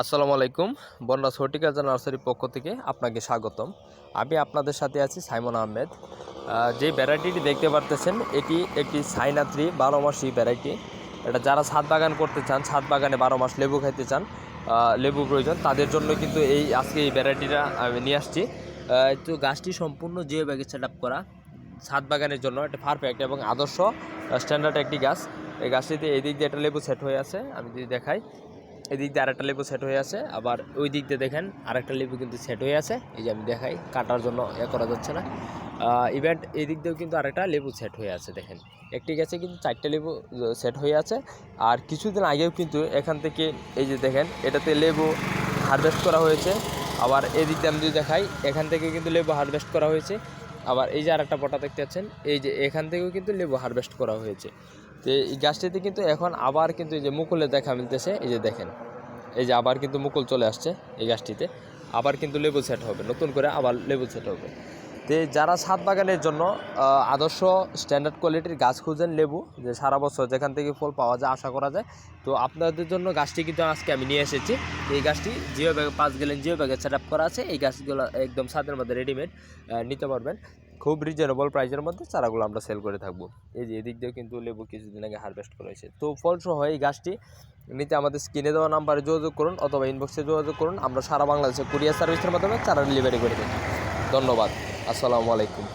আসসালামু আলাইকুম। বনরাজ হর্টিকালচার নার্সারির পক্ষ থেকে আপনাকে স্বাগতম। আমি আপনাদের সাথে আছি সাইমন আহমেদ। যে ভ্যারাইটিটি দেখতে পারতেছেন এটি একটি চায়না 3 12 মাসি ভ্যারাইটি। এটা যারা ছাদ বাগান করতে চান, ছাদ বাগানে 12 মাস লেবু খাইতে চান, লেবু প্রয়োজন, তাদের জন্য কিন্তু আজকে এই ভ্যারাইটিটা আমি নিয়ে আসছি। তো গাছটি সম্পূর্ণ জিও ব্যাগে সেট আপ করা, ছাদ বাগানের জন্য এটা পারফেক্ট এবং আদর্শ স্ট্যান্ডার্ড একটি গাছ। এই গাছটিতে এই দিক দিয়ে একটা লেবু সেট হয়ে আছে, আমি যদি দেখাই। এদিক দিয়ে আরেকটা লেবু সেট হয়ে আছে, আবার ওই দিক দিয়ে দেখেন আরেকটা লেবু কিন্তু সেট হয়ে আছে। এই যে আমি দেখাই, কাটার জন্য করা যাচ্ছে না। ইভেন্ট এই দিক দিয়েও কিন্তু আরেকটা লেবু সেট হয়ে আছে। দেখেন একটি গাছে কিন্তু 4টে লেবু সেট হয়ে আছে। আর কিছুদিন আগেও কিন্তু এখান থেকে এই যে দেখেন এটাতে লেবু হারভেস্ট করা হয়েছে। আবার এই দিক দিয়ে আমি যদি দেখাই, এখান থেকে কিন্তু লেবু হারভেস্ট করা হয়েছে। আবার এই যে আরেকটা পটা দেখতে পাচ্ছেন, এই যে এখান থেকেও কিন্তু লেবু হারভেস্ট করা হয়েছে। তো এই গাছটিতে কিন্তু এখন আবার কিন্তু এই যে মুকুলের দেখা মিলতেছে। এই যে দেখেন, এই যে আবার কিন্তু মুকুল চলে আসছে এই গাছটিতে, আবার কিন্তু লেবু সেট হবে, নতুন করে আবার লেবু সেট হবে। তো যারা ছাদ বাগানের জন্য আদর্শ স্ট্যান্ডার্ড কোয়ালিটির গাছ খুঁজেন, লেবু যে সারা বছর যেখান থেকে ফল পাওয়া যায় আশা করা যায়, তো আপনাদের জন্য গাছটি কিন্তু আজকে আমি নিয়ে এসেছি। এই গাছটি জিও ব্যাগে 5 গ্যালন জিও ব্যাগে সেট আপ করা আছে। এই গাছগুলো একদম ছাদের মধ্যে রেডিমেড নিতে পারবেন, খুব রিজনেবল প্রাইসের মধ্যে চারাগুলো আমরা সেল করে থাকবো। এই যে এদিক দিয়েও কিন্তু লেবু কিছুদিন আগে হারভেস্ট করা হয়েছে। তো ফলসহ এই গাছটি নিতে আমাদের স্ক্রিনে দেওয়া নাম্বারে যোগাযোগ করুন অথবা ইনবক্সে যোগাযোগ করুন। আমরা সারা বাংলাদেশে কুরিয়ার সার্ভিসের মাধ্যমে চারা ডেলিভারি করে থাকি। ধন্যবাদ। আসসালামু আলাইকুম।